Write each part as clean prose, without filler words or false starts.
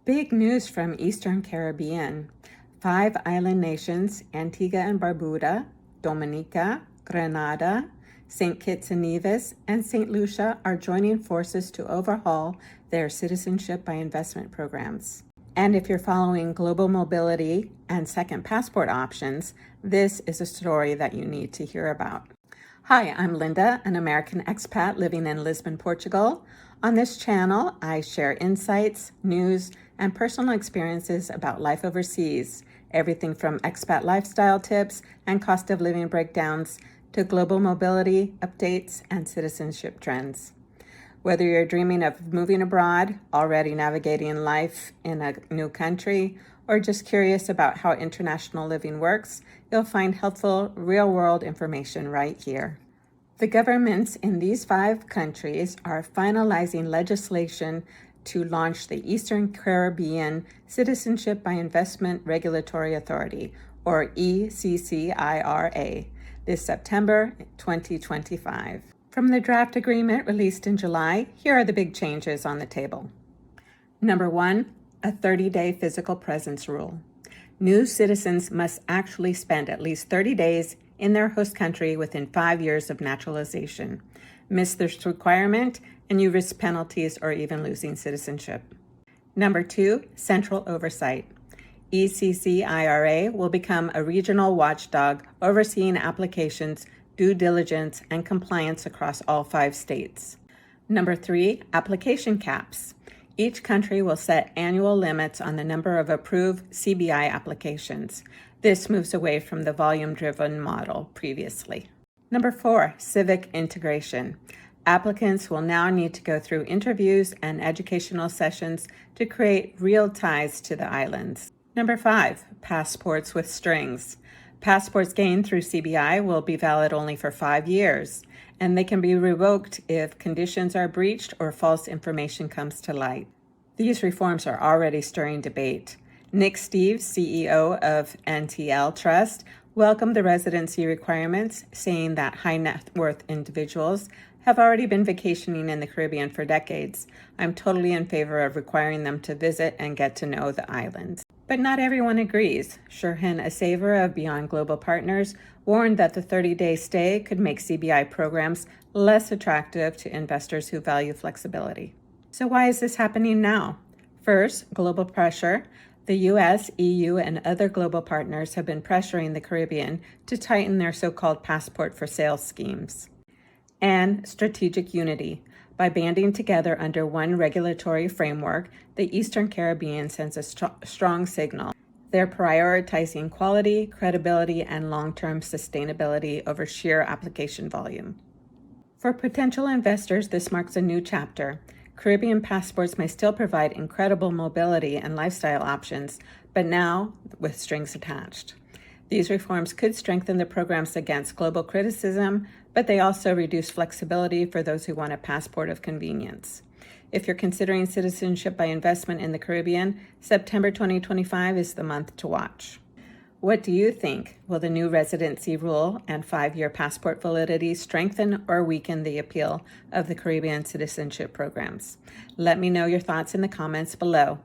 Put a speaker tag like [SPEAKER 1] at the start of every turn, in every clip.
[SPEAKER 1] Big news from Eastern Caribbean. 5 island nations, Antigua and Barbuda, Dominica, Grenada, St. Kitts Nevis, and Saint Lucia are joining forces to overhaul their citizenship by investment programs. And if you're following global mobility and second passport options, this is a story that you need to hear about. Hi, I'm Linda, an American expat living in Lisbon, Portugal. On this channel, I share insights, news, and personal experiences about life overseas, everything from expat lifestyle tips and cost of living breakdowns to global mobility updates and citizenship trends. Whether you're dreaming of moving abroad, already navigating life in a new country, or just curious about how international living works, you'll find helpful real-world information right here. The governments in these 5 countries are finalizing legislation to launch the Eastern Caribbean Citizenship by Investment Regulatory Authority, or ECCIRA, this September 2025. From the draft agreement released in July, here are the big changes on the table. Number 1, a 30-day physical presence rule. New citizens must actually spend at least 30 days in their host country within 5 years of naturalization. Miss this requirement and you risk penalties or even losing citizenship. Number 2, central oversight. ECCIRA will become a regional watchdog overseeing applications, due diligence, and compliance across all 5 states. Number 3, application caps. Each country will set annual limits on the number of approved CBI applications. This moves away from the volume-driven model previously. Number 4, civic integration. Applicants will now need to go through interviews and educational sessions to create real ties to the islands. Number 5, passports with strings. Passports gained through CBI will be valid only for 5 years, and they can be revoked if conditions are breached or false information comes to light. These reforms are already stirring debate. Nick Steves, CEO of NTL Trust, welcomed the residency requirements, saying that high net worth individuals have already been vacationing in the Caribbean for decades. I'm totally in favor of requiring them to visit and get to know the islands. But not everyone agrees. Shurhan Asaver of Beyond Global Partners warned that the 30-day stay could make CBI programs less attractive to investors who value flexibility. So why is this happening now? First, global pressure. The U.S., EU, and other global partners have been pressuring the Caribbean to tighten their so-called passport for sale schemes. And strategic unity. By banding together under one regulatory framework, the Eastern Caribbean sends a strong signal. They're prioritizing quality, credibility, and long-term sustainability over sheer application volume. For potential investors, this marks a new chapter. Caribbean passports may still provide incredible mobility and lifestyle options, but now with strings attached. These reforms could strengthen the programs against global criticism, but they also reduce flexibility for those who want a passport of convenience. If you're considering citizenship by investment in the Caribbean, September 2025 is the month to watch. What do you think? Will the new residency rule and 5-year passport validity strengthen or weaken the appeal of the Caribbean citizenship programs? Let me know your thoughts in the comments below.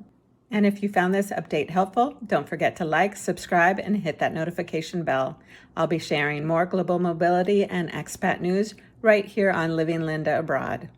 [SPEAKER 1] And if you found this update helpful, don't forget to like, subscribe, and hit that notification bell. I'll be sharing more global mobility and expat news right here on Living Linda Abroad.